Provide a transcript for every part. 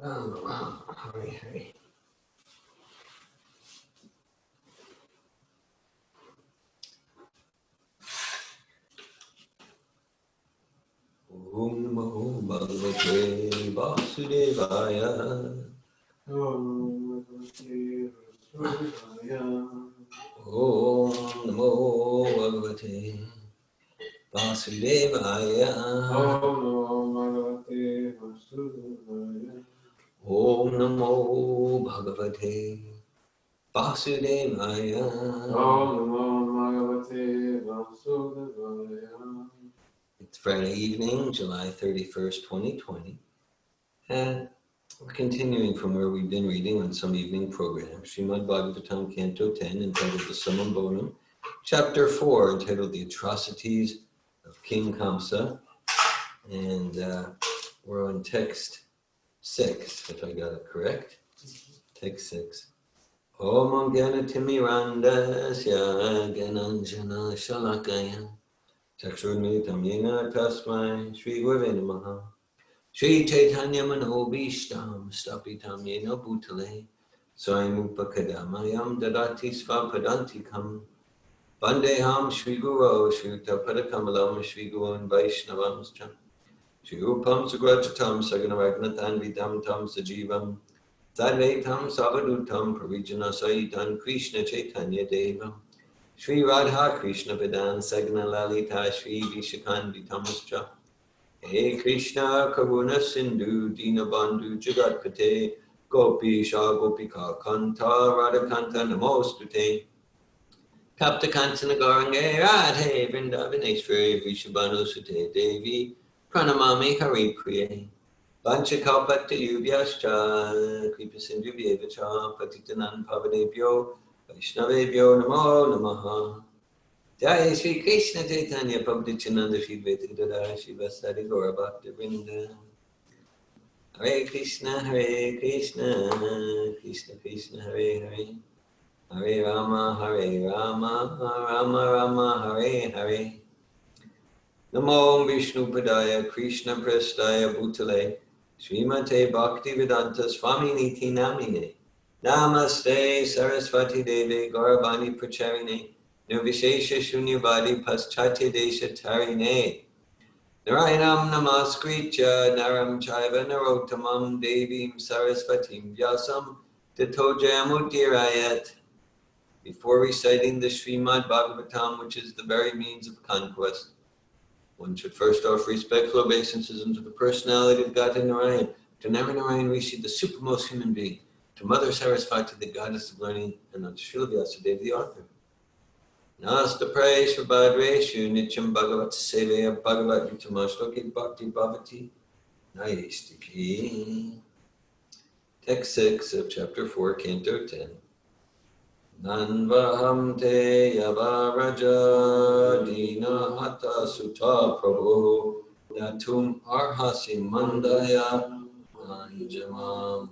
Hare Hare. Om Namo Bhagavate Vasudevaya. Om Namo Bhagavate Vasudevaya. Om Namo Bhagavate Vasudevaya. It's Friday evening, July 31st, 2020. And we're continuing from where we've been reading on some evening programs. Srimad Bhagavatam, Canto 10, entitled the Summum Bonum. Chapter 4, entitled The Atrocities of King Kamsa. And we're on text 6, if I got it correct. Text 6. Om Gyanatimirandasya Gyananjana Shalakaya Chakshurmitam Yena Tasmai Shri Gurave Namaha Shri Chaitanya Manobishtam Stapitam Yena Bhutale Swayamupakadamayam Dadati Svapadantikam Vandeham Shri Guru Shri Tapadakamalam Shri Gurun Vaishnavamscha Shri Rupam Sugrachatam Saganaragnatam Vidam Tam Sajivam Sadvaitam Savadutam Parijana Saitan Krishna Chaitanya Devam Shri Radha Krishna Vedan Sagna Lalita Shri Vishakanditamascha Hey Krishna Karuna Sindhu Dinabandhu Jagatpate Gopisha Gopika Kanta Radhakanta Namostute Tapta Kantana Garange Radhe Vrindavaneshwari Vishabhanu Sute Devi Pranamami Hari Priye Vanchakalpata Yubhyascha Kripa Sindhu Vyevacha Patitanan Pavadebhyo Vaishnavebhyo Namo Namaha Jai Shri Krishna Chaitanya Prabhupada Shri Advaita Gadadhara Shri Vasari Gaura Bhakta Vrinda Hare Krishna Krishna Krishna Hare Hare Hare Rama Rama Rama Hare Hare Namo Vishnu Padaya Krishna Prestaya Bhutale Srimate Bhaktivedanta Swami Niti Namine Namaste Saraswati Devi Gauravani Pracharine Nirvishesha Shunyavadi Paschatya Desha Tarine Narayanam Namaskritya Naram Chaiva Narottamam Devim Sarasvatim Vyasam Tato Jayamudirayat. Before reciting the Srimad Bhagavatam, which is the very means of conquest, one should first offer respectful obeisances unto the personality of God and Narayan, to Narayan Rishi, the supermost human being, to Mother Sarasvati, the goddess of learning, and unto Srila Vyasadeva, the author. Nasta praise for Bhadreshu Nityam Bhagavat Seveya Bhagavat Yutamashloki Bhakti Bhavati Nayestipi. Text 6 of chapter 4, Canto 10. Nanvaham te yavaraja dina hata sutta prabhu natum arhasi mandaya anjamam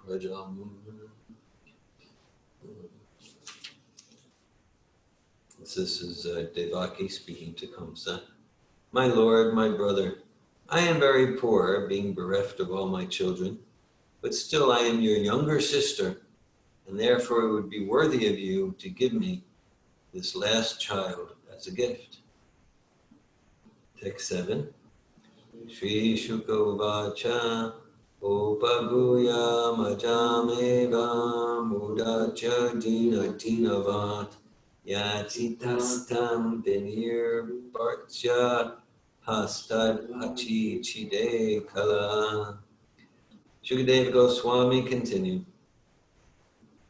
prajam. This is Devaki speaking to Kamsa. My lord, my brother, I am very poor, being bereft of all my children, but still I am your younger sister, and therefore it would be worthy of you to give me this last child as a gift. Text 7. Shri Shukavacha Upaguya Majameva Mudacha Dina Dinavat Yatitastam Benir Bhartya Hastad Hachi Chide Kala. Shukadeva Goswami continued.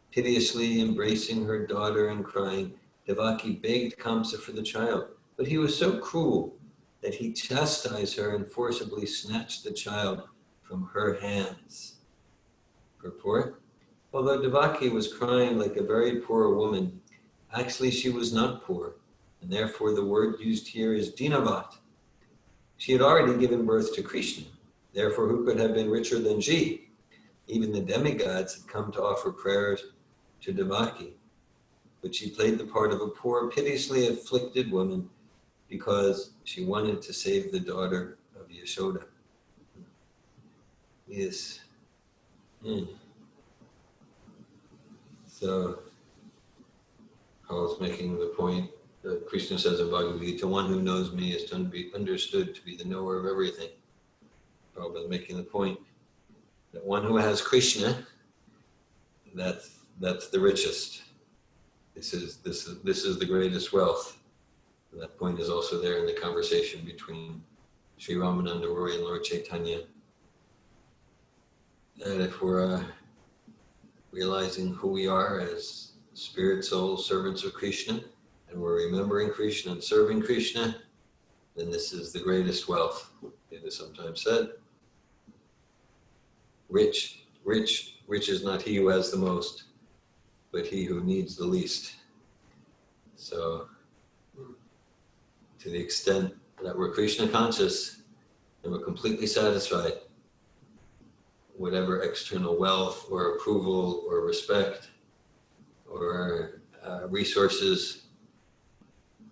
Piteously embracing her daughter and crying, Devaki begged Kamsa for the child, but he was so cruel that he chastised her and forcibly snatched the child from her hands. Purport: although Devaki was crying like a very poor woman, actually she was not poor, and therefore the word used here is dinavat. She had already given birth to Krishna, therefore who could have been richer than she? Even the demigods had come to offer prayers to Devaki, but she played the part of a poor, piteously afflicted woman because she wanted to save the daughter of Yashoda. Yes. So, Paul's making the point that Krishna says in Bhagavad Gita, one who knows me is to be understood to be the knower of everything. Prabhupada making the point that one who has Krishna, that's the richest. This is the greatest wealth. And that point is also there in the conversation between Sri Ramananda Roy and Lord Chaitanya. That if we're realizing who we are as spirit, soul, servants of Krishna, and we're remembering Krishna and serving Krishna, then this is the greatest wealth. It is sometimes said, rich is not he who has the most, but he who needs the least. So, to the extent that we're Krishna conscious and we're completely satisfied, whatever external wealth or approval or respect or resources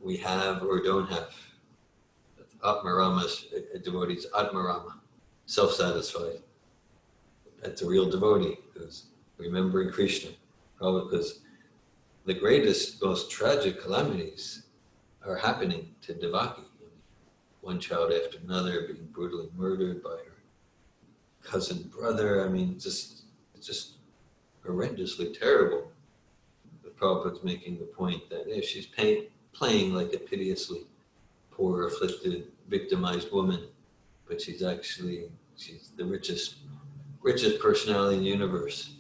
we have or don't have. Atmarama, a devotee's Atmarama, self-satisfied. That's a real devotee who's remembering Krishna. Probably because the greatest, most tragic calamities are happening to Devaki. One child after another being brutally murdered by her cousin brother. I mean, just horrendously terrible. But Prabhupada's making the point that if she's playing like a piteously poor, afflicted, victimized woman, but she's the richest personality in the universe.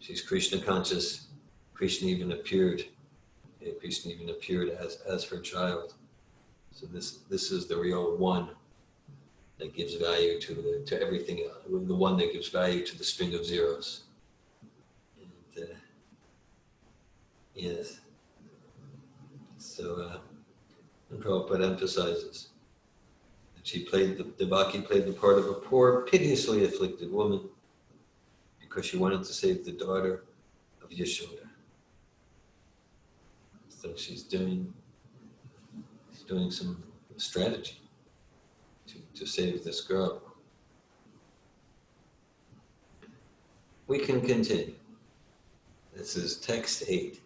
She's Krishna conscious. Krishna even appeared as her child. So this is the real one that gives value to everything else. The one that gives value to the string of zeros. And, yes. So and Prabhupada emphasizes that Devaki played the part of a poor, piteously afflicted woman because she wanted to save the daughter of Yashoda. So she's doing some strategy to save this girl. We can continue. This is text 8.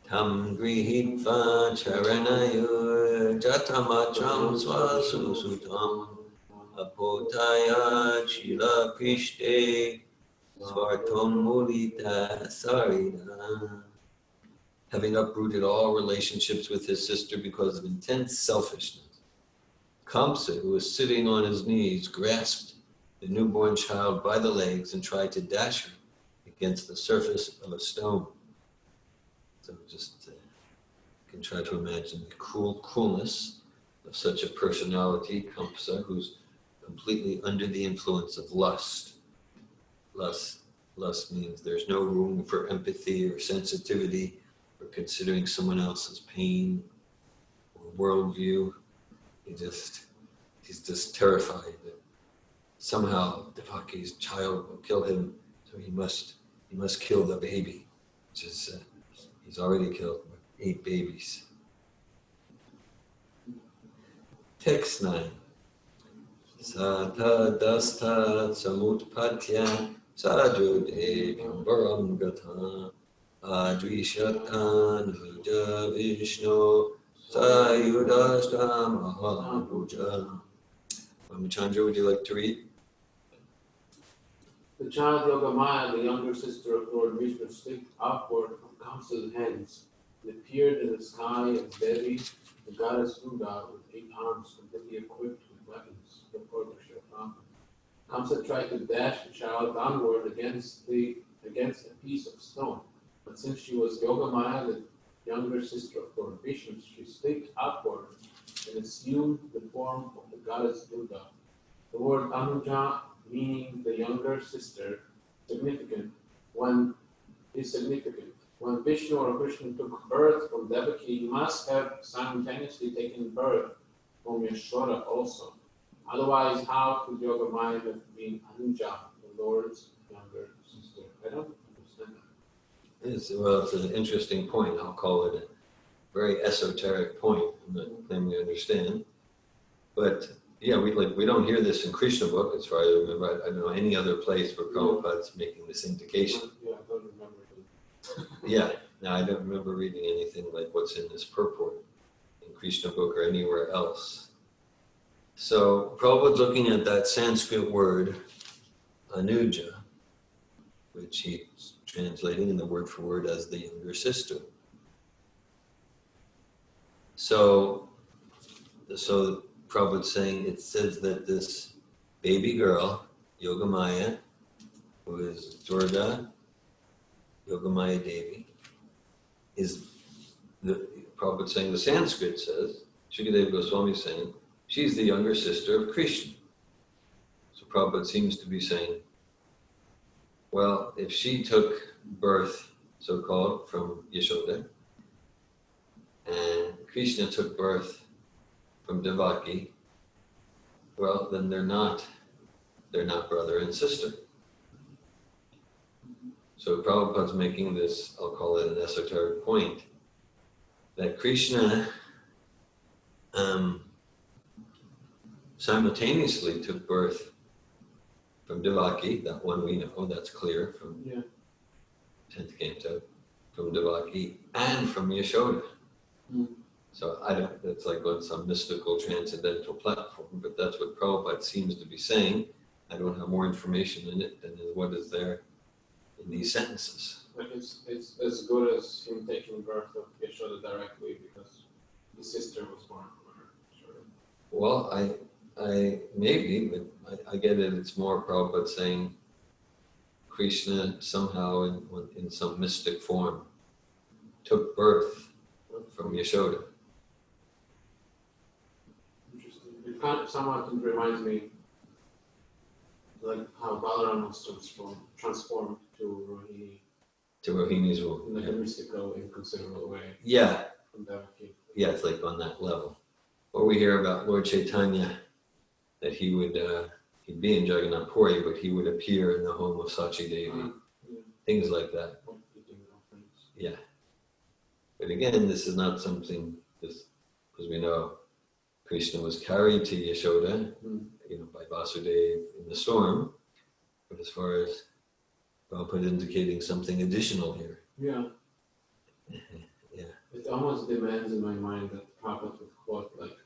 Tam grihitva charanayo jatamacham swasusutam apotaya chila krishte svartom mulita sarida. Having uprooted all relationships with his sister because of intense selfishness, Kamsa, who was sitting on his knees, grasped the newborn child by the legs and tried to dash her against the surface of a stone. So just you can try to imagine the coolness of such a personality, Kamsa, who's completely under the influence of lust. Lust means there's no room for empathy or sensitivity or considering someone else's pain or worldview. He's just terrified that somehow Devaki's child will kill him, so he must kill the baby, which is he's already killed 8 babies. Text 9. Satha dasta samutpatya sajode pyambaram gata advishatan huja vishnu sayudashta mahapuja. Ramachandra, would you like to read? The child Yogamaya, the younger sister of Lord Vishnu, slipped upward from Kamsa's hands and appeared in the sky as Devi, the goddess Durga, with 8 arms completely equipped with weapons, before the Shaitan. Kamsa tried to dash the child downward against a piece of stone, but since she was Yogamaya, the younger sister of Lord Vishnu, she slipped upward and assumed the form of the goddess Durga. The word Anuja, meaning the younger sister, is significant. When Vishnu or Krishna took birth from Devaki, he must have simultaneously taken birth from Yashoda also. Otherwise, how could Yogamaya have been Anuja, the Lord's younger sister? I don't understand that. It's an interesting point. I'll call it a very esoteric point. I'm not claiming to understand. But Yeah, we don't hear this in Krishna book as far as I remember. I don't know any other place where Prabhupada's making this indication. Yeah, I don't remember it. Yeah, no, I don't remember reading anything like what's in this purport in Krishna book or anywhere else. So Prabhupada's looking at that Sanskrit word, anuja, which he's translating in the word for word as the younger sister. So Prabhupada's saying, it says that this baby girl, Yogamaya, who is Durga, Yogamaya Devi, is Prabhupada saying, the Sanskrit says, Shukadeva Goswami is saying, she's the younger sister of Krishna. So Prabhupada seems to be saying, well, if she took birth, so-called, from Yashoda, and Krishna took birth from Devaki, well, then they're not brother and sister. So Prabhupada's making this, I'll call it an esoteric point, that Krishna simultaneously took birth from Devaki, that one we know, that's clear from 10th Canto, from Devaki and from Yashoda. So that's like on some mystical transcendental platform, but that's what Prabhupada seems to be saying. I don't have more information in it than what is there in these sentences. Like it's as good as him taking birth of Yashoda directly because his sister was born from her. Sure. Well, I maybe, but I get it. It's more Prabhupada saying Krishna somehow in some mystic form took birth from Yashoda. Interesting. It kind of somewhat reminds me like how Balaram was transformed to Rohini. To Rohini's womb. In like a mystical, inconsiderable way. Yeah. From Devaki. Yeah, it's like on that level. Or we hear about Lord Chaitanya, that he would, he'd be in Jagannath Puri, but he would appear in the home of Sachi Devi. Things like that. Yeah. But again, this is not something, because we know Krishna was carried to Yashoda, by Vasudeva in the storm. But as far as Prabhupada indicating something additional here. Yeah. Yeah. It almost demands in my mind that Prabhupada would quote like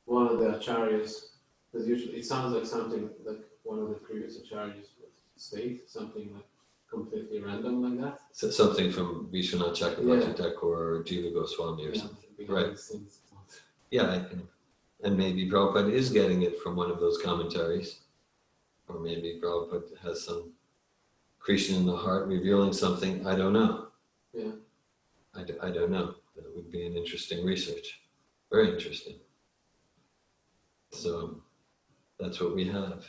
one of the acharyas, because usually it sounds like something like one of the previous acharyas would state, something like completely random like that. So something from Vishwanath Chakravarti Thakur or Jiva Goswami or something. Right. Yeah, I can. And maybe Prabhupada is getting it from one of those commentaries. Or maybe Prabhupada has some Krishna in the heart revealing something. I don't know. Yeah. I don't know. That would be an interesting research. Very interesting. So that's what we have.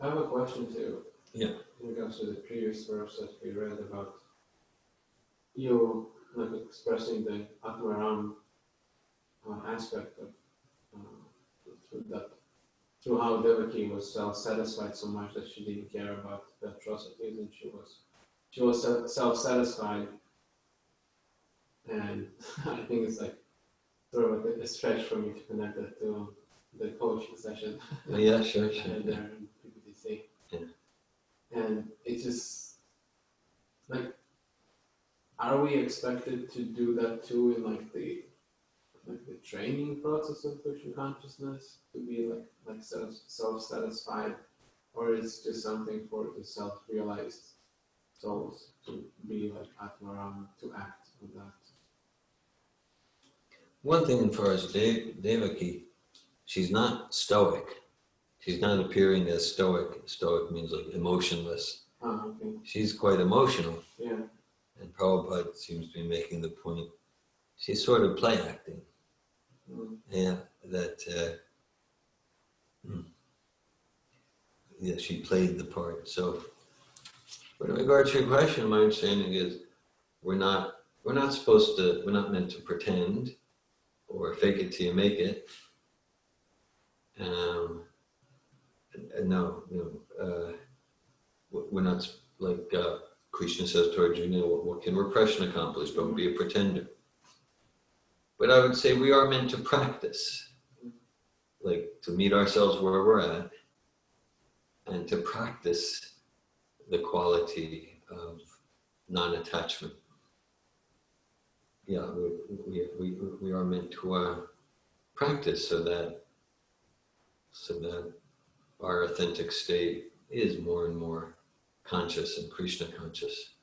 I have a question too. Yeah. In regards to the previous verse that we read about you like expressing the Atmaram aspect of through how Devaki was self-satisfied so much that she didn't care about the atrocities, and she was self-satisfied, and I think it's like sort of a stretch for me to connect that to the coaching session. Yeah, sure. And there in PPTC. Yeah. And it's just like, are we expected to do that too in like the training process of Krishna consciousness to be like self-satisfied, or is just something for the self-realized souls to be like Atmaram, to act with that? One thing as far as Devaki, she's not stoic. She's not appearing as stoic. Stoic means like emotionless. Okay. She's quite emotional. Yeah. And Prabhupada seems to be making the point. She's sort of play acting. Yeah, that she played the part. So, with regard to your question, my understanding is we're not meant to pretend or fake it till you make it. We're not like Krishna says to Arjuna, what can repression accomplish? Don't be a pretender. But I would say we are meant to practice, like to meet ourselves where we're at and to practice the quality of non-attachment. Yeah, we are meant to practice so that our authentic state is more and more conscious and Krishna conscious.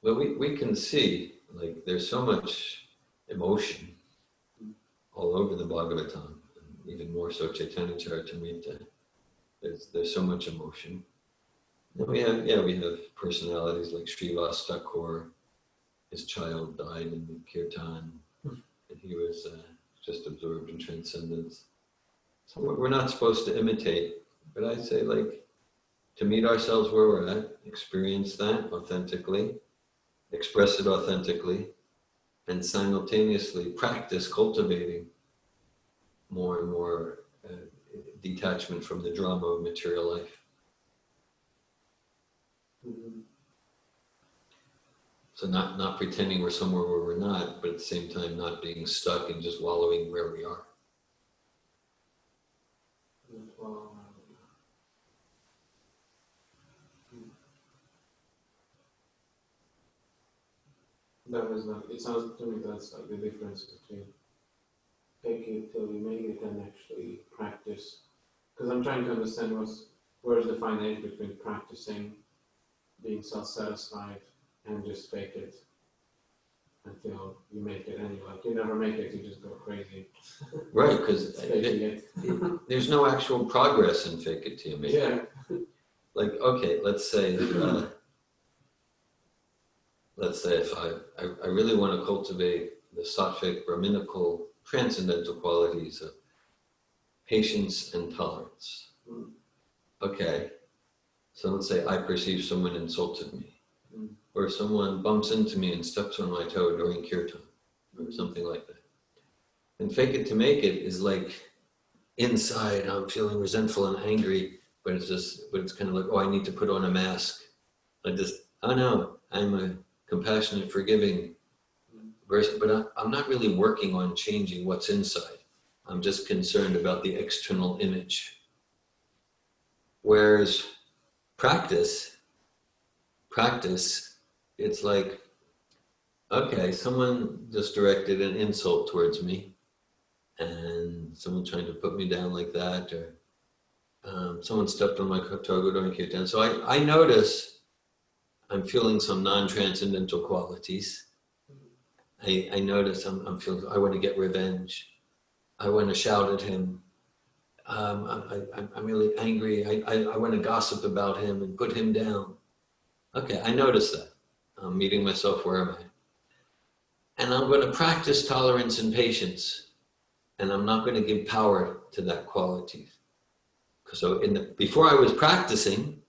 But we can see, like, there's so much emotion all over the Bhagavatam, and even more so Chaitanya Charitamrita. There's so much emotion. And we have personalities like Srivas Thakur. His child died in the kirtan, and he was just absorbed in transcendence. So we're not supposed to imitate, but I say, like, to meet ourselves where we're at, experience that authentically, express it authentically, and simultaneously practice cultivating more and more detachment from the drama of material life. So not pretending we're somewhere where we're not, but at the same time not being stuck and just wallowing where we are. That was like, it sounds to me that's like the difference between take it till you make it and actually practice. Because I'm trying to understand where's the fine edge between practicing, being self-satisfied, and just fake it until you make it. And you never make it, you just go crazy. Right, because there's no actual progress in fake it till you make it. Like, okay, let's say if I really want to cultivate the sattvic, brahminical, transcendental qualities of patience and tolerance. Okay, so let's say I perceive someone insulted me, or someone bumps into me and steps on my toe during kirtan, or something like that. And fake it to make it is like, inside I'm feeling resentful and angry, but it's kind of like, oh, I need to put on a mask. Like this, oh no, I'm a compassionate, forgiving person, but I'm not really working on changing what's inside. I'm just concerned about the external image. Whereas practice, it's like, okay, someone just directed an insult towards me, and someone trying to put me down like that, or someone stepped on my toe during kirtan. So I notice I'm feeling some non-transcendental qualities. I notice I'm feeling, I want to get revenge. I want to shout at him. I'm really angry. I want to gossip about him and put him down. Okay, I notice that. I'm meeting myself where am I? And I'm going to practice tolerance and patience. And I'm not going to give power to that quality. So before I was practicing,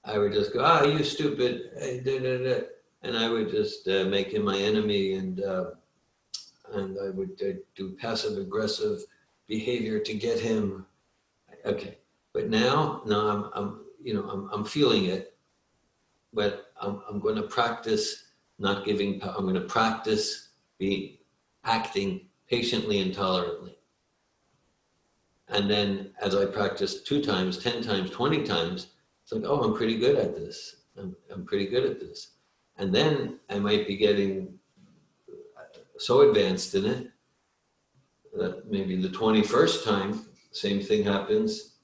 I would just go, you stupid, hey, da, da, da. And I would just make him my enemy, and I would do passive aggressive behavior to get him. Okay, but now I'm feeling it, but I'm going to practice not giving power. I'm going to practice acting patiently and tolerantly. And then as I practice 2 times, 10 times, 20 times, it's like, oh, I'm pretty good at this. I'm pretty good at this. And then I might be getting so advanced in it that maybe the 21st time, same thing happens,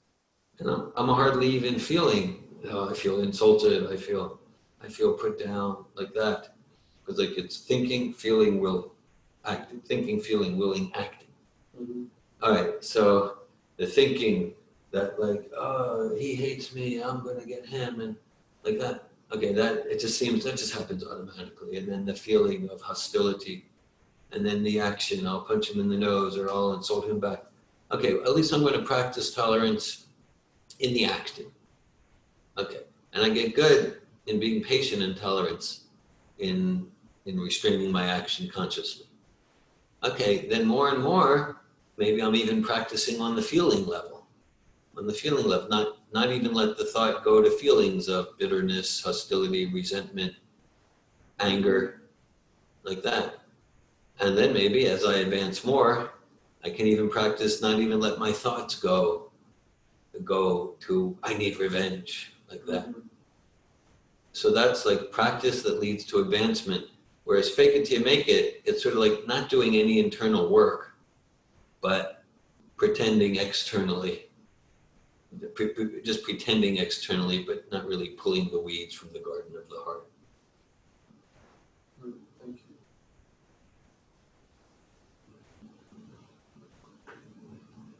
and I'm hardly even feeling, I feel insulted, I feel put down, like that. Because like it's thinking, feeling, will, acting. Thinking, feeling, willing, acting. Mm-hmm. All right, so the thinking that like, oh, he hates me, I'm gonna get him, and like that. Okay, that just happens automatically. And then the feeling of hostility, and then the action, I'll punch him in the nose or I'll insult him back. Okay, at least I'm going to practice tolerance in the acting. Okay, and I get good in being patient and tolerance in restraining my action consciously. Okay, then more and more, maybe I'm even practicing on the feeling level. On the feeling level, not even let the thought go to feelings of bitterness, hostility, resentment, anger. like that. And then maybe as I advance more, I can even practice not even let my thoughts go to, I need revenge, like that. So that's like practice that leads to advancement. Whereas fake it till you make it, it's sort of like not doing any internal work, but pretending externally. Just pretending externally, but not really pulling the weeds from the garden of the heart. Thank you.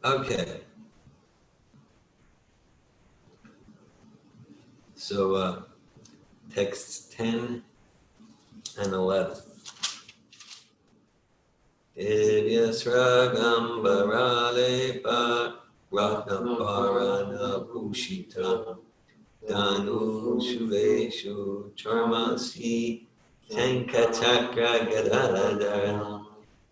Okay. So texts 10 and 11. Idyasragam baralepa Ratnaparana Pushita Danu Shuveshu Charmasi Shankachakra Gadadara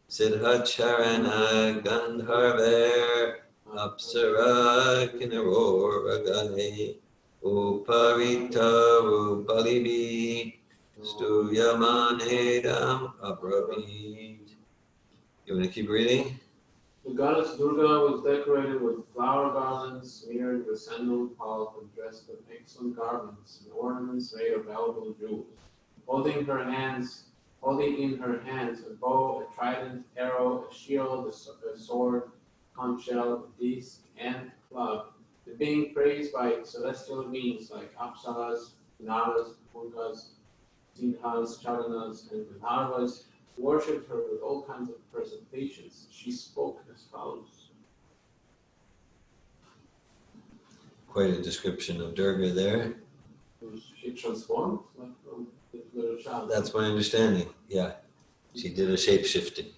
Siddhacharana Gandharver Apsara Kinaroragane Uparita Rupalibi Stuyamanedam Abrabid. You want to keep reading? The goddess Durga was decorated with flower garlands smeared with sandal pulp and dressed in excellent garments and ornaments made of valuable jewels. Holding in her hands a bow, a trident, arrow, a shield, a sword, conch shell, a disc, and a club. The being praised by celestial beings like Apsaras, Naras, Punkas, Siddhas, Charanas, and Gandharvas worshipped her with all kinds of presentations. She spoke as follows. Quite a description of Durga there. She transformed like a little child. That's my understanding, yeah. She did a shape-shifting.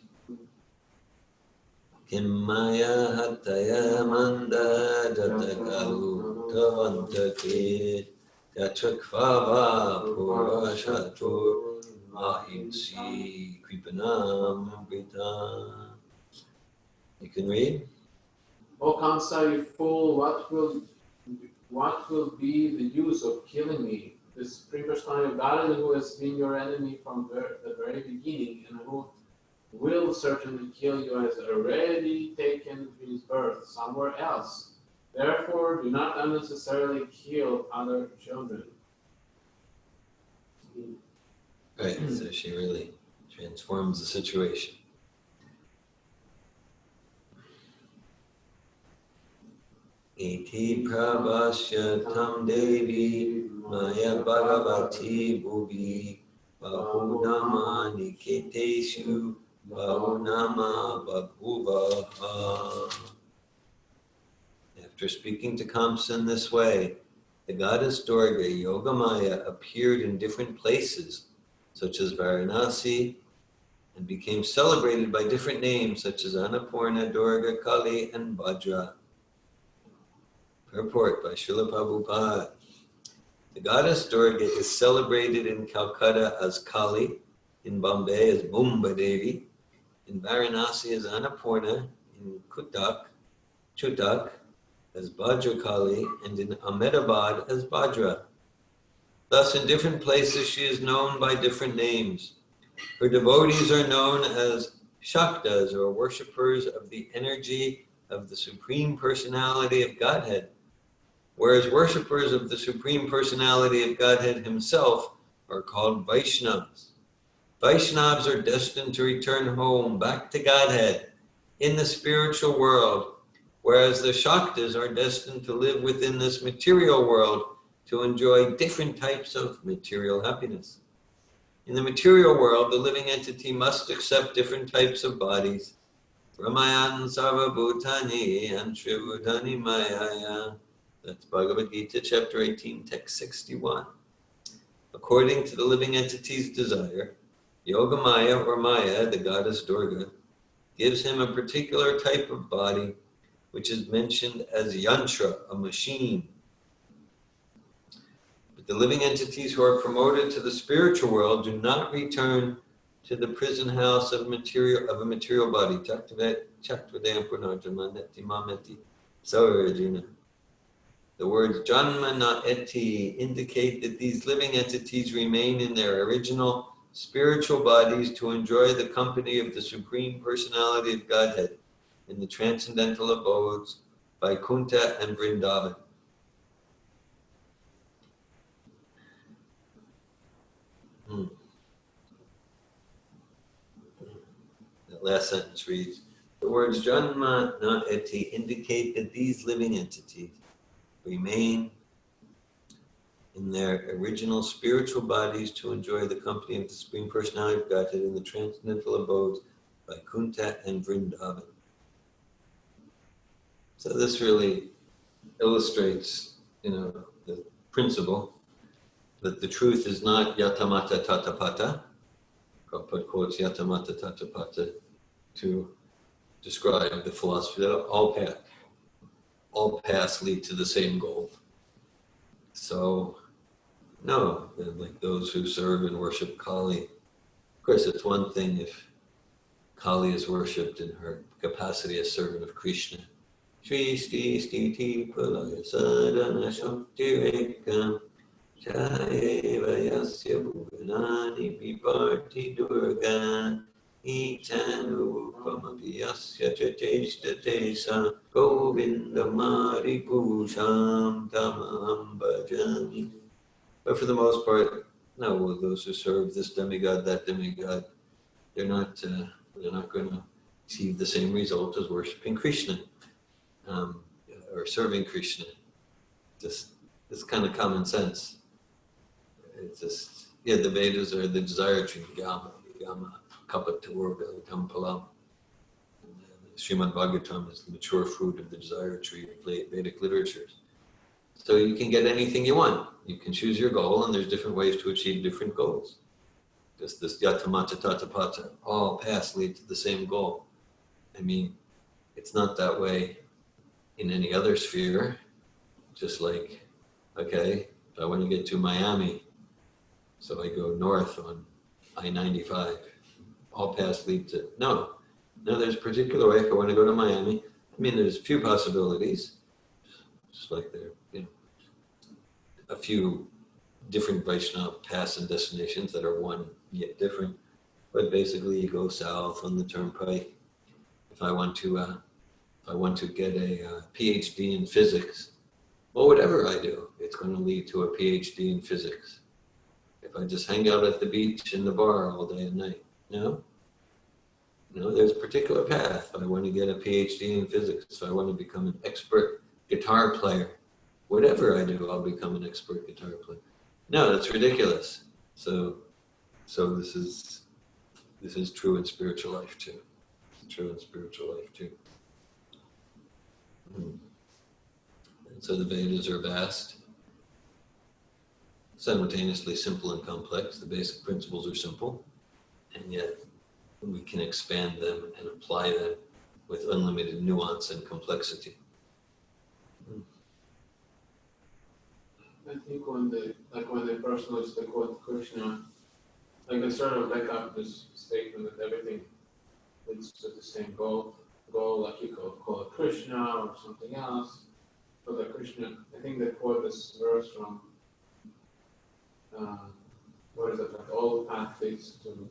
Kimmaya hataya manda jatagalu tavantake yachakvava purashatur ahimsi kripanam brita. You can read? O Kamsa, you fool, what will be the use of killing me? This Supreme God who has been your enemy from the very beginning and who will certainly kill you has already taken his birth somewhere else. Therefore, do not unnecessarily kill other children. Right, so she really transforms the situation. Iti pravasya tam devi maya bhagavati bhuvi bahunama niketeshu bahunama bhaguvaha. After speaking to Kamsa in this way, the goddess Durga, Yogamaya, appeared in different places, such as Varanasi, and became celebrated by different names, such as Annapurna, Durga, Kali, and Bhadra. Purport by Srila Prabhupada. The goddess Durga is celebrated in Calcutta as Kali, in Bombay as Bumba Devi, in Varanasi as Annapurna, in Chutak as Bhadra Kali, and in Ahmedabad as Bhadra. Thus, in different places, she is known by different names. Her devotees are known as Shaktas, or worshippers of the energy of the Supreme Personality of Godhead, whereas worshippers of the Supreme Personality of Godhead himself are called Vaishnavas. Vaishnavas are destined to return home, back to Godhead, in the spiritual world, whereas the Shaktas are destined to live within this material world to enjoy different types of material happiness. In the material world, the living entity must accept different types of bodies. Ramayan Sarva Bhutani and Shrivutani Mayaya. That's Bhagavad Gita, chapter 18, text 61. According to the living entity's desire, Yogamaya or Maya, the goddess Durga, gives him a particular type of body, which is mentioned as yantra, a machine. But the living entities who are promoted to the spiritual world do not return to the prison house of a material body. So, Arjuna. The words janma na eti indicate that these living entities remain in their original spiritual bodies to enjoy the company of the Supreme Personality of Godhead in the transcendental abodes Vaikuntha and Vrindavan. The last sentence reads, the words Janma na eti indicate that these living entities remain in their original spiritual bodies to enjoy the company of the Supreme Personality of Godhead in the transcendental abodes Vaikuntha and Vrindavan. So this really illustrates, the principle that the truth is not yatamata tatapata. Prabhupada quotes yatamata tatapata to describe the philosophy that all paths lead to the same goal. So, no, like those who serve and worship Kali. Of course, it's one thing if Kali is worshipped in her capacity as servant of Krishna. Shri sti stiti pulaya sadhana shaktirekam Jayeva yasya bhuvanani viparti durga Itanupamapi yasya chateshtate sa Govinda maripusham tamaham bhajami. But for the most part, no, those who serve this demigod, that demigod, they're not going to achieve the same result as worshiping Krishna or serving Krishna. Just it's kind of common sense. It's just, the Vedas are the desire tree, Gama, Kapaturga, Tampalam. Srimad Bhagavatam is the mature fruit of the desire tree of Vedic literatures. So you can get anything you want. You can choose your goal, and there's different ways to achieve different goals. Just this yatamata tatapata, all paths lead to the same goal. I mean, it's not that way in any other sphere. Just like, okay, if I want to get to Miami, so I go north on I-95. All paths lead to, no, there's a particular way. If I want to go to Miami, there's a few possibilities, just like there, a few different Vaishnava paths and destinations that are one yet different. But basically, you go south on the turnpike. If I want to get a PhD in physics, well, whatever I do, it's going to lead to a PhD in physics. If I just hang out at the beach in the bar all day and night, no, there's a particular path. I want to get a PhD in physics, so I want to become an expert guitar player. Whatever I do, I'll become an expert guitar player. No, that's ridiculous. So this is true in spiritual life too. It's true in spiritual life too. And so the Vedas are vast, simultaneously simple and complex. The basic principles are simple, and yet we can expand them and apply them with unlimited nuance and complexity. I think when they first noticed the quote Krishna, they sort of back up this statement that everything leads to the same goal, like you could call it Krishna or something else. But like Krishna, I think they quote this verse from, what is it, like all path leads to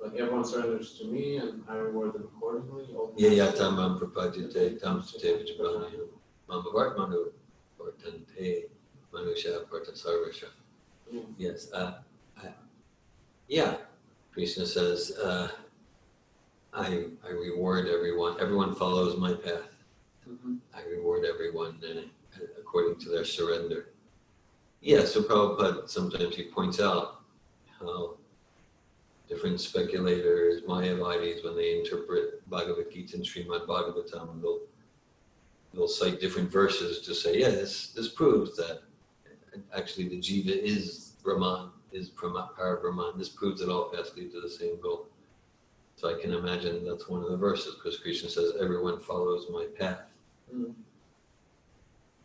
like everyone surrenders to me and I reward them accordingly. Yayatamam prapajite tamsate vijabhani mamavart manu vartante manusha vartasarvasha. Yes, Krishna says, I reward everyone. Everyone follows my path. Mm-hmm. I reward everyone according to their surrender. Yeah, so Prabhupada, sometimes he points out how different speculators, Mayavadis, when they interpret Bhagavad Gita and Srimad Bhagavatam, they'll cite different verses to say, this proves that actually the jiva is Brahman, is Parabrahman. This proves that all paths lead to the same goal. So I can imagine that's one of the verses, because Krishna says, everyone follows my path. Mm.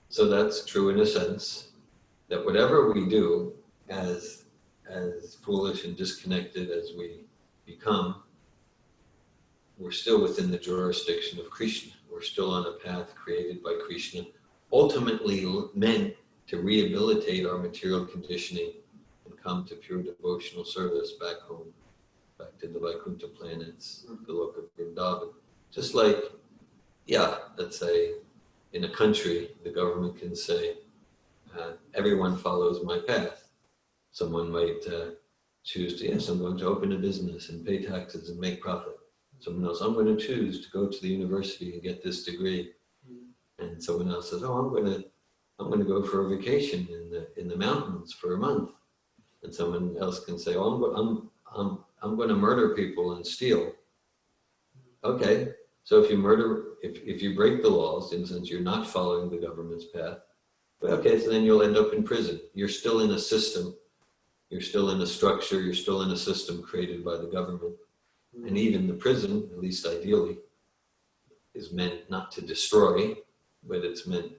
So that's true in a sense, that whatever we do, as foolish and disconnected as we become, we're still within the jurisdiction of Krishna. We're still on a path created by Krishna, ultimately meant to rehabilitate our material conditioning and come to pure devotional service back home, back to the Vaikuntha planets, the look of Vrindavan. Just like, let's say in a country, the government can say, everyone follows my path. Someone might choose to, yes, I'm going to open a business and pay taxes and make profit. Someone else, I'm going to choose to go to the university and get this degree. And someone else says, I'm going to go for a vacation in the mountains for a month. And someone else can say, I'm going to murder people and steal. Okay, so if you murder, if you break the laws, in since you're not following the government's path, okay, so then you'll end up in prison. You're still in a system. You're still in a structure. You're still in a system created by the government. And even the prison, at least ideally, is meant not to destroy, but it's meant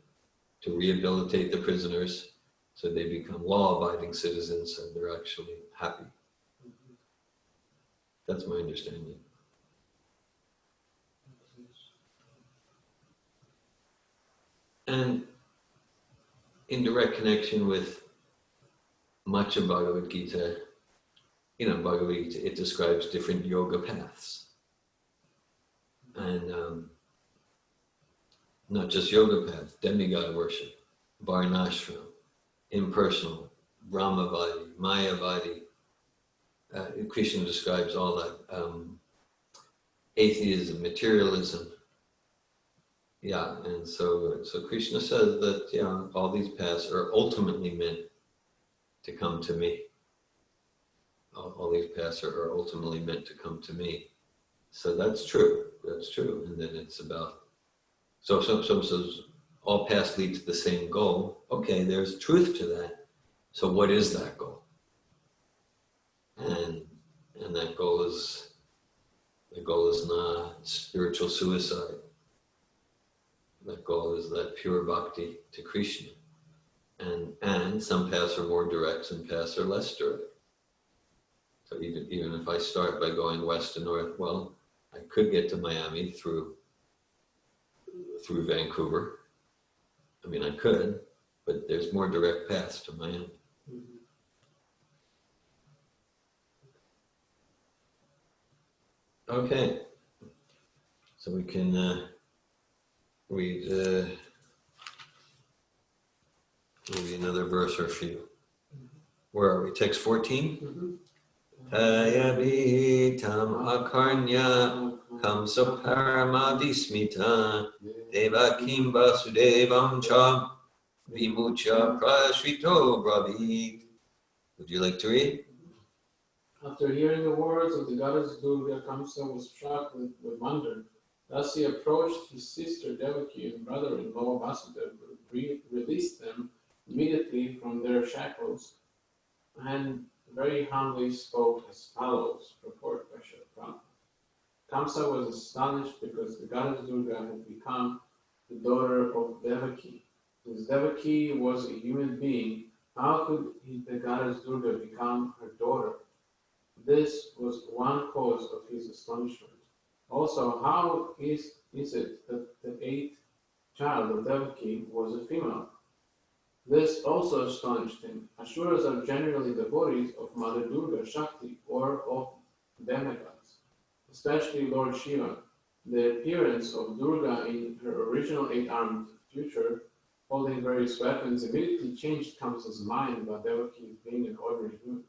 to rehabilitate the prisoners so they become law-abiding citizens and they're actually happy. That's my understanding. And in direct connection with much of Bhagavad Gita, Bhagavad Gita, it describes different yoga paths. And not just yoga paths, demigod worship, varnashram, impersonal, Brahmavadi, Mayavadi. Krishna describes all that. Atheism, materialism. And so Krishna says that, all these paths are ultimately meant to come to me. All these paths are ultimately meant to come to me. So that's true. And then it's about, so says all paths lead to the same goal. Okay, there's truth to that. So what is that goal? And that goal is not spiritual suicide. That goal is that pure bhakti to Krishna. And some paths are more direct, some paths are less direct. So even if I start by going west to north, well, I could get to Miami through Vancouver. I mean, I could, but there's more direct paths to Miami. Okay, so we can read maybe another verse or a few. Where are we? Text 14? Tayavitam akarnya kamsa paramadismita devakim vasudevam cha vimucha prashrito bravit. Would you like to read? After hearing the words of the goddess Durga, Kamsa was struck with wonder. Thus he approached his sister Devaki and brother-in-law Vasudeva, released them immediately from their shackles, and very humbly spoke as follows, purport by Srila Kamsa was astonished because the goddess Durga had become the daughter of Devaki. Since Devaki was a human being, how could the goddess Durga become her daughter? This was one cause of his astonishment. Also, how is it that the eighth child of Devaki was a female? This also astonished him. Asuras are generally devotees of Mother Durga Shakti or of demigods, especially Lord Shiva. The appearance of Durga in her original eight-armed figure, holding various weapons, immediately changed Kamsa's mind about Devaki being an ordinary human.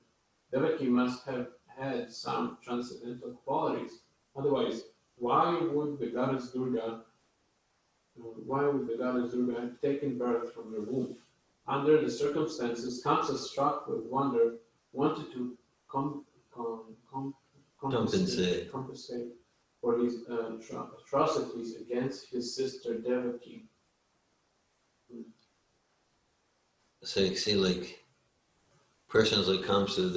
Devaki must have had some transcendental qualities. Otherwise, why would the goddess Durga have taken birth from her womb? Under the circumstances, Kamsa, struck with wonder, wanted to compensate for his atrocities against his sister Devaki. So you see, like persons like Kamsa,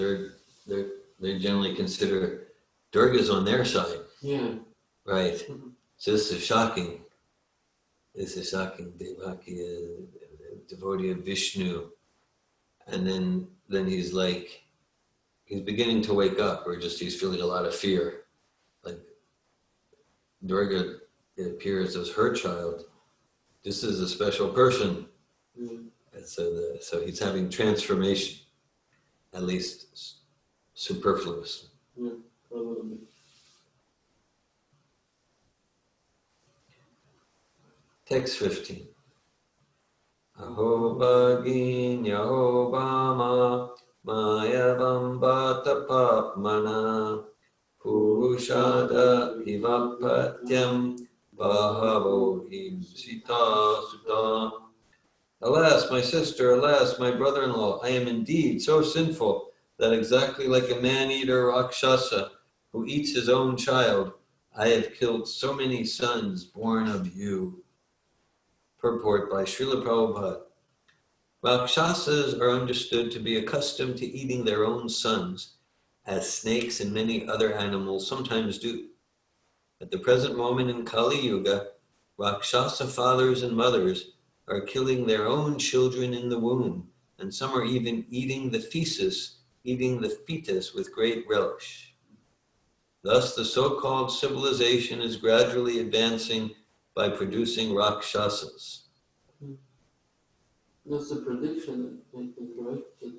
they generally consider Durga's on their side. Yeah. Right. So this is shocking. Devaki, a devotee of Vishnu. And then he's like, he's beginning to wake up, or just he's feeling a lot of fear. Like Durga, it appears as her child. This is a special person. And so he's having transformation. at least superfluous. Yeah, for a little bit. Text 15. Aho bhagin yaho bhama mayavam bhata papmana purushada vivapatyam bahavo himsita sutta. Alas, my sister, alas, my brother-in-law, I am indeed so sinful that exactly like a man-eater Rakshasa who eats his own child, I have killed so many sons born of you. Purport by Srila Prabhupada. Rakshasas are understood to be accustomed to eating their own sons, as snakes and many other animals sometimes do. At the present moment in Kali Yuga, Rakshasa fathers and mothers are killing their own children in the womb, and some are even eating the fetus with great relish. Thus, the so-called civilization is gradually advancing by producing Rakshasas. That's the prediction, I think, right? That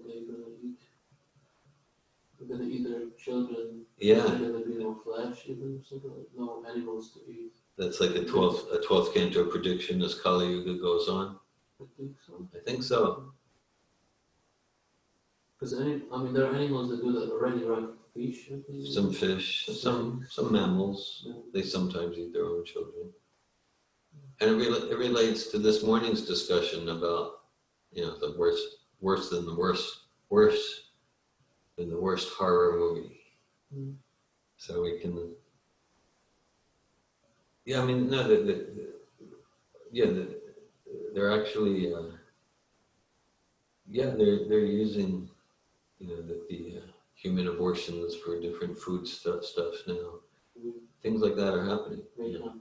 they're gonna eat their children. Yeah. There's gonna be no flesh, even something like no animals to eat. That's like a 12th Canto prediction as Kali Yuga goes on. I think so. I think so. Because there are animals that do that already, right? Fish. Some fish, some mammals, Yeah. they sometimes eat their own children. And it relates to this morning's discussion about, the worse than the worst horror movie. Mm. So we can, they're actually, they're using, the human abortions for different food stuff now. Mm. Things like that are happening. Yeah.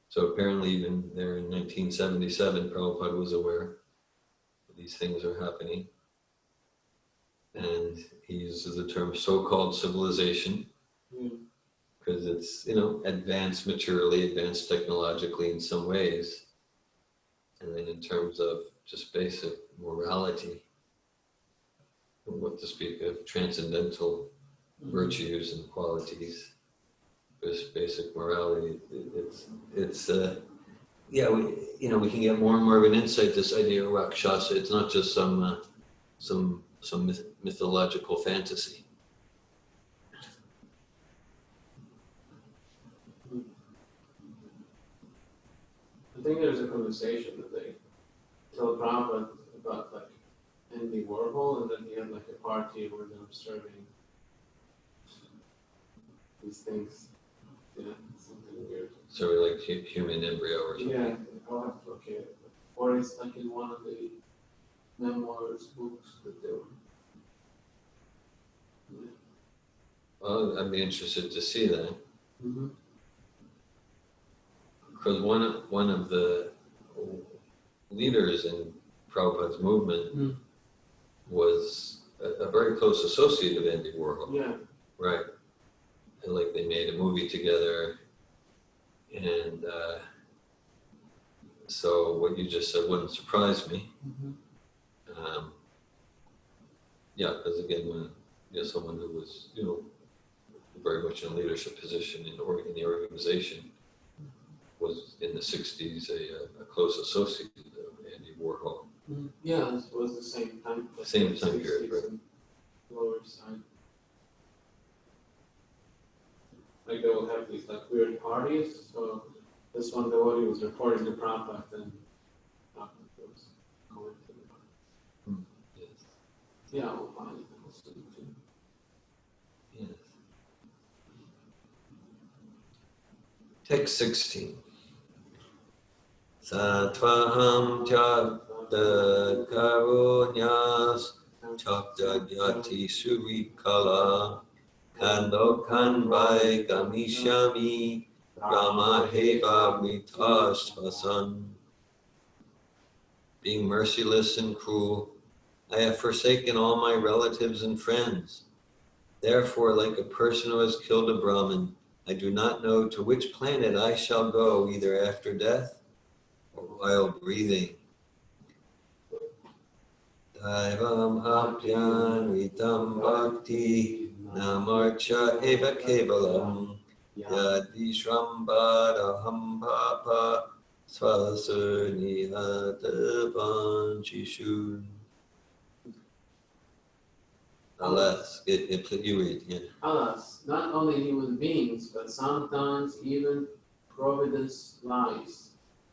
So apparently even there in 1977, Prabhupada was aware that these things are happening. And he uses the term so-called civilization because it's, advanced maturely, advanced technologically in some ways. And then in terms of just basic morality, what to speak of, transcendental virtues and qualities. This basic morality, we can get more and more of an insight. This idea of Rakshasa, it's not just some mythological fantasy. I think there's a conversation that they tell Prabhupada about like Andy Warhol, and then he had like a party where they were serving these things. Yeah, something weird. So like human embryo or something. Yeah, I'll have to look at it. Or it's like in one of the memoirs books that they were. Yeah. Well, I'd be interested to see that. Mm-hmm. Because one of the leaders in Prabhupada's movement was a very close associate of Andy Warhol. Yeah. Right. And like they made a movie together. And so what you just said wouldn't surprise me. Mm-hmm. Because again, when someone who was very much in a leadership position in the organization was in the 60s a close associate of Andy Warhol. Mm-hmm. Yeah, it was the same time. Same time period, right? Lower side. Like they will have these like weird parties. So this one devotee was reporting to Prabhupada, and Prabhupada was going to the party. Yes. Yeah, we'll find it. We'll see it too. Yes. Text 16. Satvaham chakta karunyas chakta gyati surikala kando kanvai gamishami Rama heva vritas vasan. Being merciless and cruel, I have forsaken all my relatives and friends. Therefore, like a person who has killed a Brahmin, I do not know to which planet I shall go either after death or while breathing. Aivam apyan vitam bhakti namarcha eva kevalam yad vishrambadaham papa svasur nihatavanchishun. Alas, you read again. Alas, not only human beings, but sometimes even providence lies.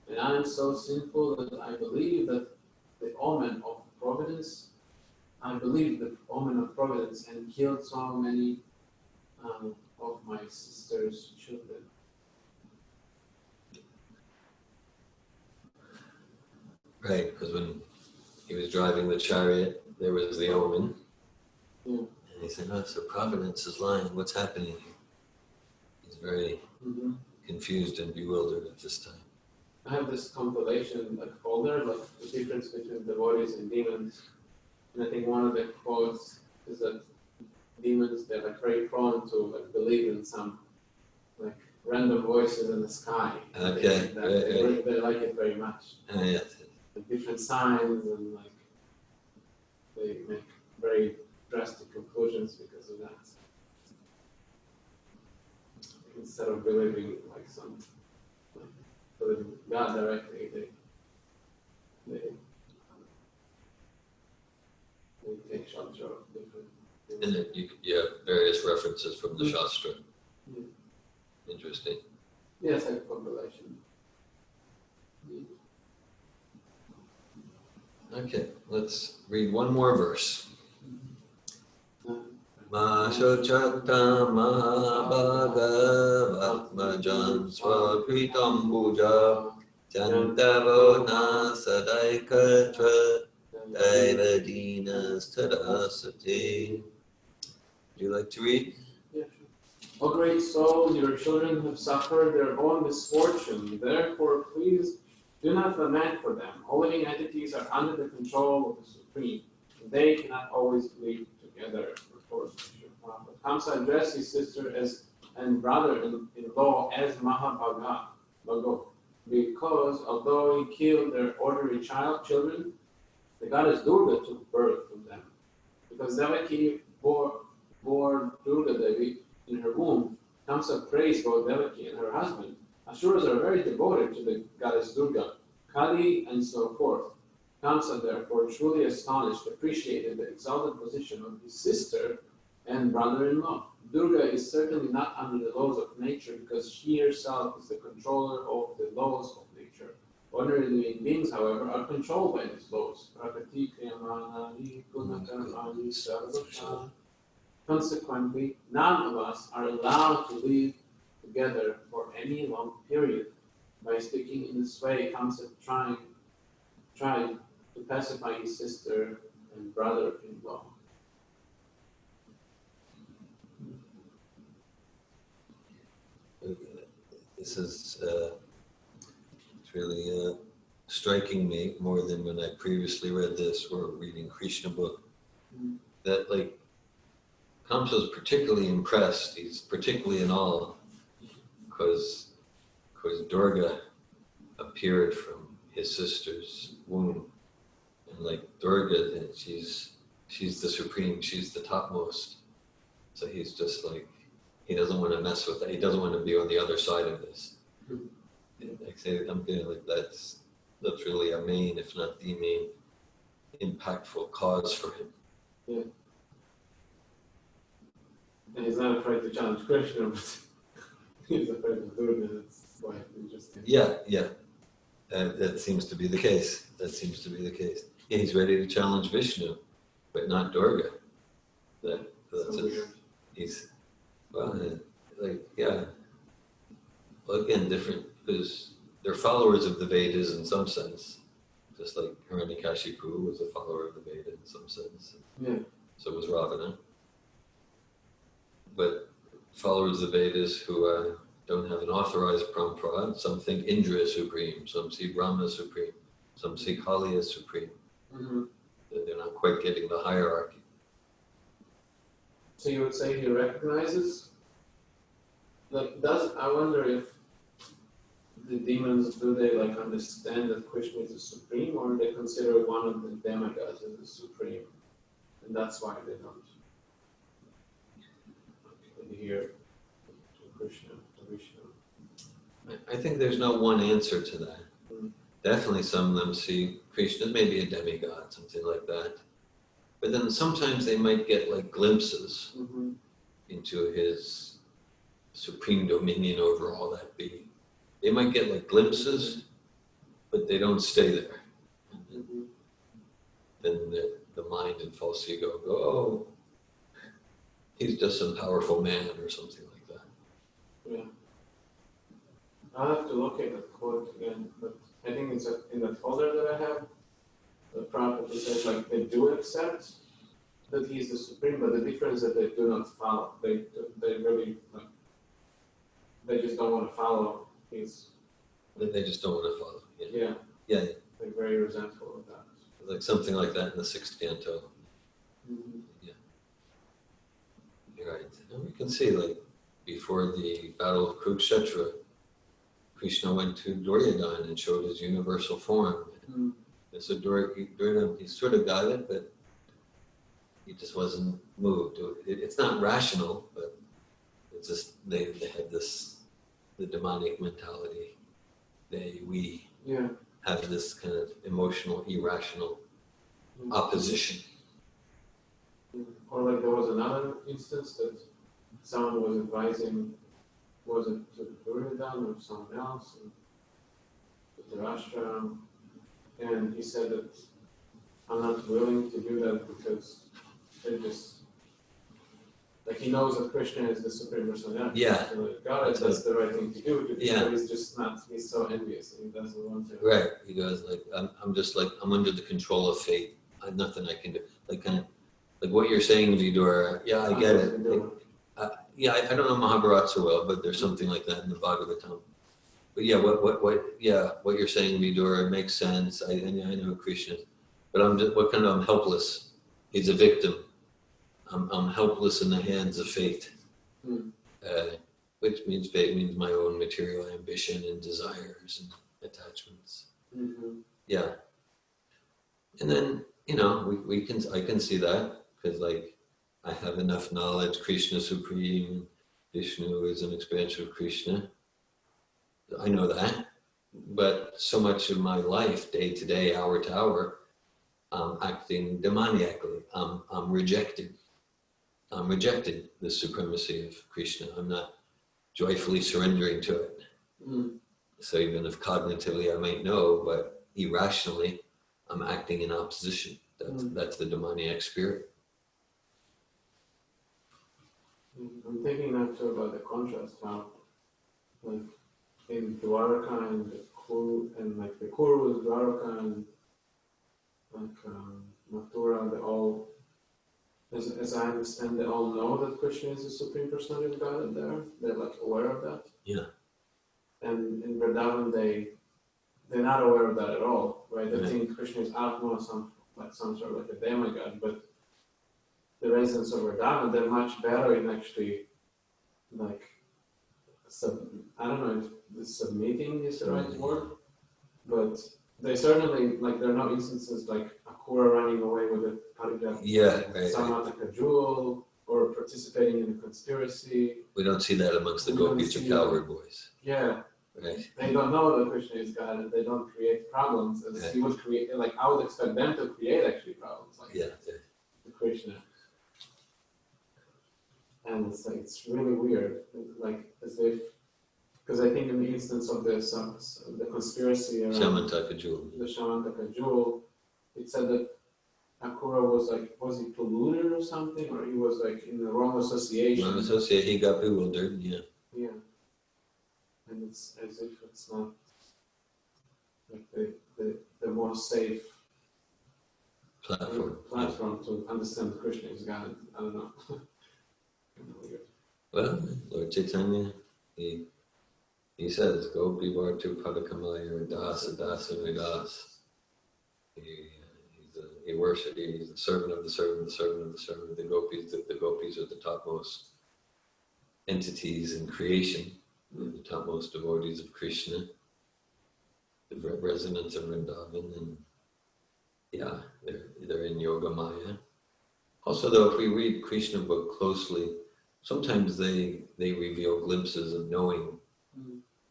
And I am so sinful that I believe the omen of providence, and killed so many of my sister's children. Right, because when he was driving the chariot, there was the omen. Yeah. And he said, oh, so providence is lying. What's happening here? He's very confused and bewildered at this time. I have this compilation folder, the difference between devotees and demons. And I think one of the quotes is that demons, they're very prone to believe in some random voices in the sky. Okay. They like it very much. Yes. Different signs, and they make very drastic conclusions because of that. Instead of believing believing God directly, they take shelter of different things. And then you have various references from the Shastra. Yeah. Interesting. Yes, like compilation. Okay, let's read one more verse. Ma shochakta mahabhagavatmajan swakritam bhuja jantavo na sadaikatra daivadinas tadasati. Would you like to read? Yeah, sure. O great souls, your children have suffered their own misfortune. Therefore, please do not lament for them. All living entities are under the control of the Supreme. They cannot always live together. Kamsa addressed his sister and brother-in-law as Mahabhaga, because although he killed their ordinary children, the goddess Durga took birth from them. Because Devaki bore Durga Devi in her womb, Kamsa praised both Devaki and her husband. Asuras are very devoted to the goddess Durga, Kali, and so forth. Kamsa, therefore, truly astonished, appreciated the exalted position of his sister and brother-in-law. Durga is certainly not under the laws of nature because she herself is the controller of the laws of nature. Ordinary living beings, however, are controlled by these laws. Consequently, none of us are allowed to live together for any long period. By speaking in this way, Kamsa tried to pacify his sister and brother-in-law. This is it's really striking me more than when I previously read this or reading Krishna book. That Kamsa is particularly impressed. He's particularly in awe because Durga appeared from his sister's womb, and Durga, she's the supreme. She's the topmost. So he's just he doesn't want to mess with that. He doesn't want to be on the other side of this. I say I'm feeling that's really a main, if not the main, impactful cause for him. Yeah. And he's not afraid to challenge Krishna, but he's afraid of Durga. That's quite interesting. Yeah. That seems to be the case. Yeah, he's ready to challenge Vishnu, but not Durga. That's weird. Well, again, different, because they're followers of the Vedas in some sense, just like Hiranyakashipu was a follower of the Veda in some sense. Yeah. So was Ravana. But followers of the Vedas who don't have an authorized parampara, some think Indra is supreme, some see Brahma is supreme, some see Kali is supreme. Mm-hmm. They're not quite getting the hierarchy. So you would say he recognizes? I wonder if the demons, do they like understand that Krishna is the supreme, or they consider one of the demigods as the supreme, and that's why they don't adhere to Krishna, to Vishnu? I think there's no one answer to that. Mm. Definitely some of them see Krishna as maybe a demigod, something like that. But then sometimes they might get like glimpses Mm-hmm. into his supreme dominion over all that being. They might get like glimpses, but they don't stay there. Mm-hmm. Then the mind and false ego go, oh, he's just some powerful man or something like that. Yeah. I'll have to look at the quote again, but I think it's in that folder that I have. The Prabhupada says like they do accept that he is the supreme, but the difference is that they do not follow. They really like they just don't want to follow his. They just don't want to follow. Yeah. Yeah. They're very resentful of that. Like something like that in the 6th canto. Mm-hmm. Yeah. You're right. And we can see like before the Battle of Kurukshetra, Krishna went to Duryodhana and showed his universal form. Mm-hmm. And so Duryodhana, he sort of got it, but he just wasn't moved. It's not rational, but it's just they had the demonic mentality. We have this kind of emotional, irrational opposition. Or like there was another instance that someone was advising, was it to Duryodhana or someone else, to Dhirashtra, and he said that I'm not willing to do that because it just, like he knows that Krishna is the Supreme Personality. Yeah. So like, God, that's the right thing to do. Because he's just not, he's so envious and he doesn't want to. Right. He goes like, I'm just like, I'm under the control of fate. I have nothing I can do. Like kind of, like what you're saying, Vidura, yeah, I get it. Like, I don't know Mahabharata so well, but there's something like that in the Bhagavatam. But yeah, what you're saying, Vidura, makes sense. I know Krishna, but I'm helpless. He's a victim. I'm helpless in the hands of fate, which means fate means my own material ambition and desires and attachments. Mm-hmm. Yeah, and then I can see that because like I have enough knowledge. Krishna is supreme. Vishnu is an expansion of Krishna. I know that, but so much of my life, day to day, hour to hour, I'm acting demoniacally. I'm rejecting the supremacy of Krishna. I'm not joyfully surrendering to it. Mm. So even if cognitively I might know, but irrationally, I'm acting in opposition. That's the demoniac spirit. I'm thinking now too about the contrast, how like in Dwaraka and the Kuru, and like the Kurus, Dwaraka and like Mathura, they all, as I understand, they all know that Krishna is the Supreme Personality of God there. They're like aware of that. Yeah. And in Vrindavan, they're not aware of that at all, right? They think Krishna is Atma, some sort of like a demigod, but the residents of Vrindavan, they're much better in actually like I don't know if the submitting is the right word, but they certainly, like, there are no instances like Akura running away with a Parijat, Samataka jewel, or participating in a conspiracy. We don't see that amongst the gopis or cowherd boys. Yeah. Right. They don't know that Krishna is God, and they don't create problems as he would create. Like I would expect them to create actually problems, like the Krishna. And it's like it's really weird, like as if, because I think in the instance of the conspiracy around Shamantaka jewel. The Shamantaka jewel, it said that Akura was he polluted or something, or he was like in the wrong association. Wrong association, he got bewildered, yeah. Yeah. And it's as if it's not like the more safe platform to understand Krishna is God. I don't know. Well, Lord Chaitanya, he says, Gopi Vartu Padakamalaya Dasa Dasa Vidas. He worships, he's the servant of the servant, the servant of the servant. The gopis are the topmost entities in creation, the topmost devotees of Krishna. the residents of Vrindavan, and yeah, they're in Yoga Maya. Also, though, if we read Krishna book closely, sometimes they reveal glimpses of knowing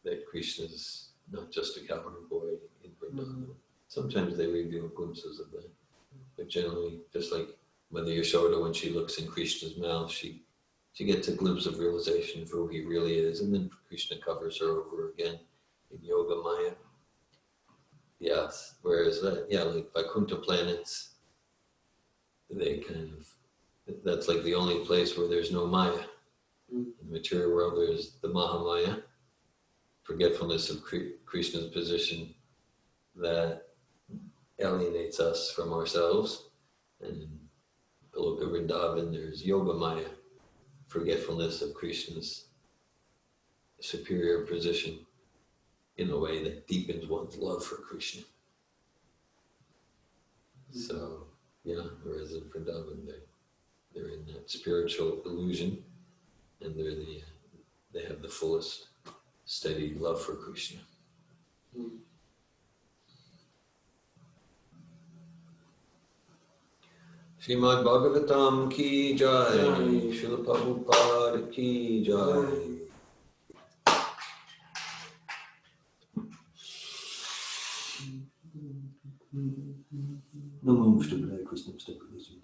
that Krishna's not just a cowherd boy in Vrindavan. Sometimes they reveal glimpses of that, but generally, just like Mother Yashoda, when she looks in Krishna's mouth, she gets a glimpse of realization of who he really is, and then Krishna covers her over again in Yoga Maya. Yes, whereas like Vaikuntha planets, they kind of, that's like the only place where there's no Maya. In the material world, there's the Mahamaya, forgetfulness of Krishna's position that alienates us from ourselves. And in Goloka Vrindavan, there's Yoga Maya, forgetfulness of Krishna's superior position in a way that deepens one's love for Krishna. So, yeah, whereas in Vrindavan, they're in that spiritual illusion, and they have the fullest, steady love for Krishna. Srimad Bhagavatam ki jai, Srila Prabhupada ki jai. Namo Vishnu Krishna Krishna